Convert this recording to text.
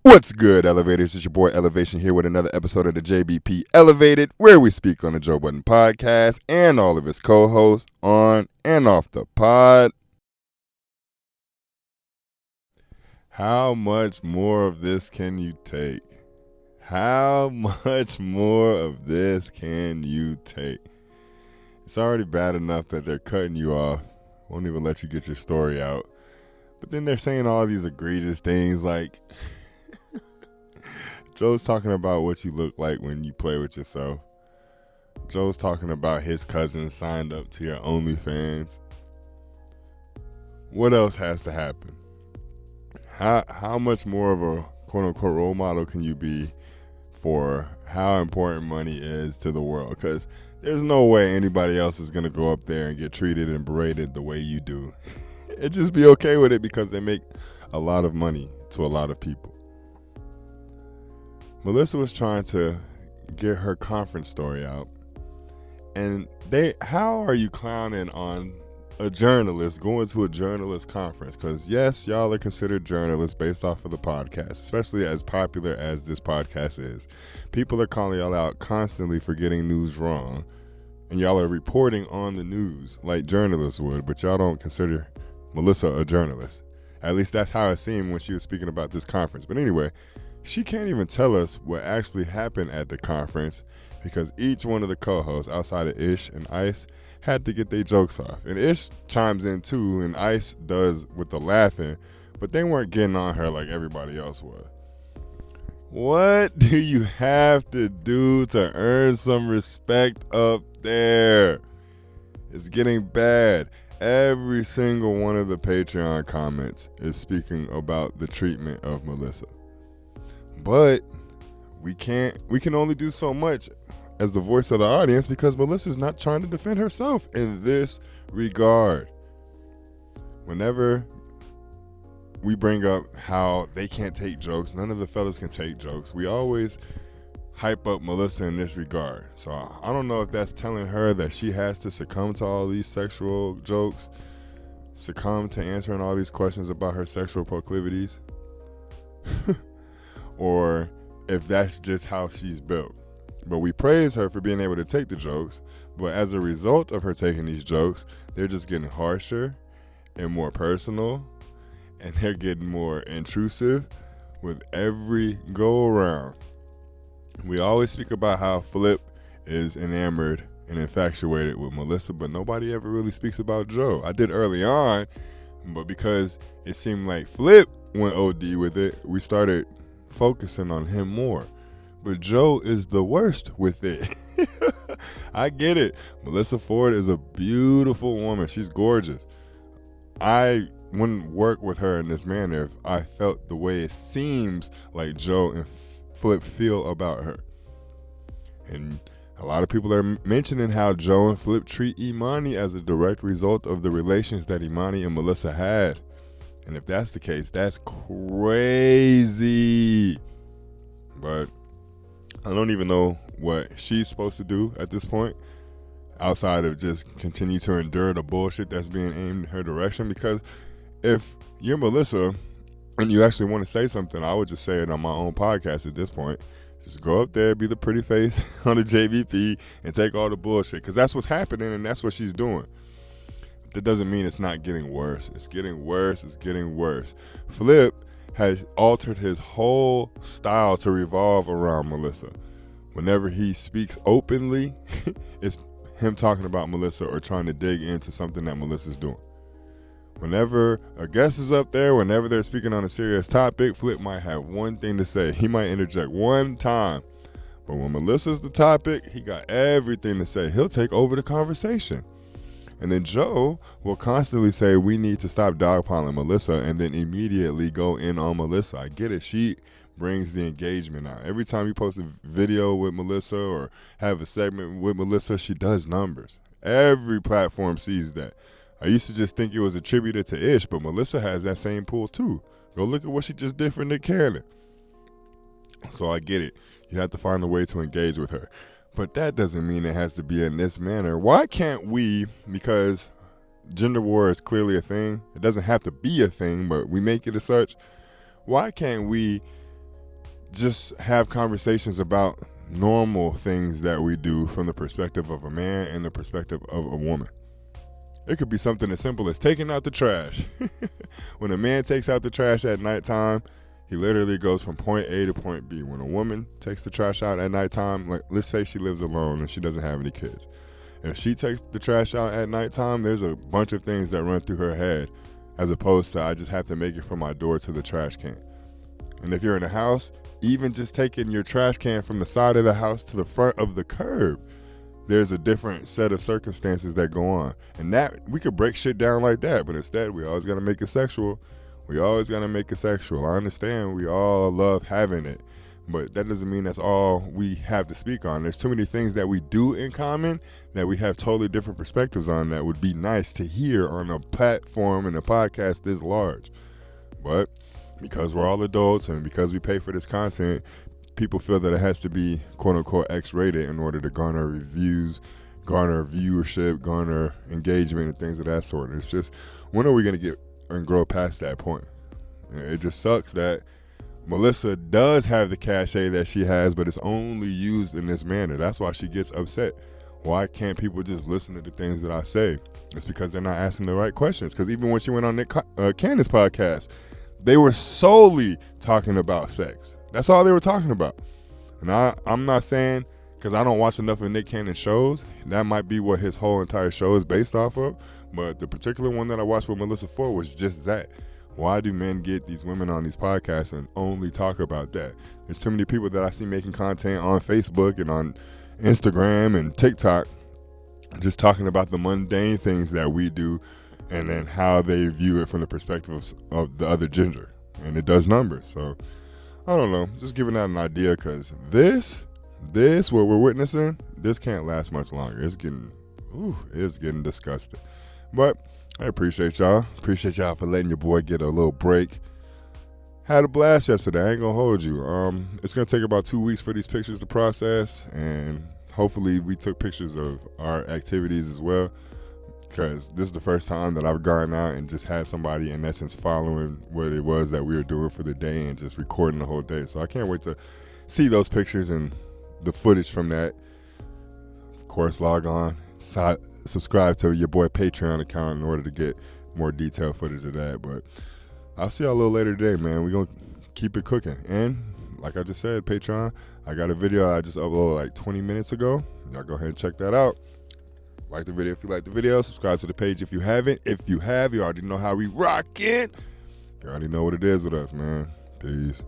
What's good, Elevators? It's your boy Elevation here with another episode of the JBP Elevated, where we speak on the Joe Budden podcast and all of his co-hosts on and off the pod. How much more of this can you take? How much more of this can you take? It's already bad enough that they're cutting you off, won't even let you get your story out. But then they're saying all these egregious things like... Joe's talking about what you look like when you play with yourself. Joe's talking about his cousin signed up to your OnlyFans. What else has to happen? How much more of a quote-unquote role model can you be for how important money is to the world? Because there's no way anybody else is going to go up there and get treated and berated the way you do. And just be okay with it because they make a lot of money to a lot of people. Melissa was trying to get her conference story out, and how are you clowning on a journalist going to a journalist conference? Because yes, y'all are considered journalists based off of the podcast, especially as popular as this podcast is. People are calling y'all out constantly for getting news wrong, and y'all are reporting on the news like journalists would, but y'all don't consider Melissa a journalist. At least that's how it seemed when she was speaking about this conference. But anyway, she can't even tell us what actually happened at the conference because each one of the co-hosts outside of Ish and Ice had to get their jokes off. And Ish chimes in too, and Ice does with the laughing, but they weren't getting on her like everybody else was. What do you have to do to earn some respect up there? It's getting bad. Every single one of the Patreon comments is speaking about the treatment of Melissa. But we can only do so much as the voice of the audience because Melissa's not trying to defend herself in this regard. Whenever we bring up how they can't take jokes, none of the fellas can take jokes, we always hype up Melissa in this regard. So I don't know if that's telling her that she has to succumb to all these sexual jokes, succumb to answering all these questions about her sexual proclivities. Or if that's just how she's built. But we praise her for being able to take the jokes, but as a result of her taking these jokes, they're just getting harsher and more personal, and they're getting more intrusive with every go around. We always speak about how Flip is enamored and infatuated with Melissa, but nobody ever really speaks about Joe. I did early on, but because it seemed like Flip went OD with it, we started focusing on him more. But Joe is the worst with it. I get it. Melissa Ford is a beautiful woman. She's gorgeous. I wouldn't work with her in this manner if I felt the way it seems like Joe and Flip feel about her. And a lot of people are mentioning how Joe and Flip treat Imani as a direct result of the relations that Imani and Melissa had. And if that's the case, that's crazy. But I don't even know what she's supposed to do at this point outside of just continue to endure the bullshit that's being aimed in her direction. Because if you're Melissa and you actually want to say something, I would just say it on my own podcast at this point. Just go up there, be the pretty face on the JVP and take all the bullshit. Because that's what's happening and that's what she's doing. That doesn't mean it's not getting worse. It's getting worse. It's getting worse. Flip has altered his whole style to revolve around Melissa. Whenever he speaks openly, it's him talking about Melissa or trying to dig into something that Melissa's doing. Whenever a guest is up there, whenever they're speaking on a serious topic, Flip might have one thing to say. He might interject one time. But when Melissa's the topic, he got everything to say. He'll take over the conversation. And then Joe will constantly say, we need to stop dogpiling Melissa, and then immediately go in on Melissa. I get it. She brings the engagement out. Every time you post a video with Melissa or have a segment with Melissa, she does numbers. Every platform sees that. I used to just think it was attributed to Ish, but Melissa has that same pull too. Go look at what she just did for Nick Cannon. So I get it. You have to find a way to engage with her. But that doesn't mean it has to be in this manner. Why can't we, because gender war is clearly a thing, it doesn't have to be a thing, but we make it as such, why can't we just have conversations about normal things that we do from the perspective of a man and the perspective of a woman. It could be something as simple as taking out the trash. When a man takes out the trash at nighttime, he literally goes from point A to point B. When a woman takes the trash out at nighttime, like let's say she lives alone and she doesn't have any kids. If she takes the trash out at nighttime, there's a bunch of things that run through her head, as opposed to I just have to make it from my door to the trash can. And if you're in a house, even just taking your trash can from the side of the house to the front of the curb, there's a different set of circumstances that go on. And that we could break shit down like that, but instead we always gotta make it sexual. I understand we all love having it, but that doesn't mean that's all we have to speak on. There's too many things that we do in common that we have totally different perspectives on that would be nice to hear on a platform and a podcast this large. But because we're all adults and because we pay for this content, people feel that it has to be quote-unquote X-rated in order to garner reviews, garner viewership, garner engagement, and things of that sort. It's just, when are we going to get and grow past that point? It just sucks that Melissa does have the cachet that she has, but it's only used in this manner. That's why she gets upset. Why can't people just listen to the things that I say? It's because they're not asking the right questions. Because even when she went on Nick Cannon's podcast, they were solely talking about sex. That's all they were talking about. And I'm not saying, because I don't watch enough of Nick Cannon's shows, that might be what his whole entire show is based off of. But the particular one that I watched with Melissa Ford was just that. Why do men get these women on these podcasts and only talk about that? There's too many people that I see making content on Facebook and on Instagram and TikTok just talking about the mundane things that we do and then how they view it from the perspective of the other gender. And it does numbers. So, I don't know. Just giving out an idea, because this, what we're witnessing, this can't last much longer. It's getting disgusting. But I appreciate y'all. Appreciate y'all for letting your boy get a little break. Had a blast yesterday. I ain't gonna hold you. It's gonna take about 2 weeks for these pictures to process, and hopefully we took pictures of our activities as well, because this is the first time that I've gone out and just had somebody in essence following what it was that we were doing for the day and just recording the whole day. So I can't wait to see those pictures and the footage from that. Of course, log on, subscribe to your boy Patreon account in order to get more detailed footage of that. But I'll see y'all a little later today, man. We're going to keep it cooking. And like I just said, Patreon, I got a video I just uploaded like 20 minutes ago. Y'all go ahead and check that out. Like the video if you like the video. Subscribe to the page if you haven't. If you have, you already know how we rock it. You already know what it is with us, man. Peace.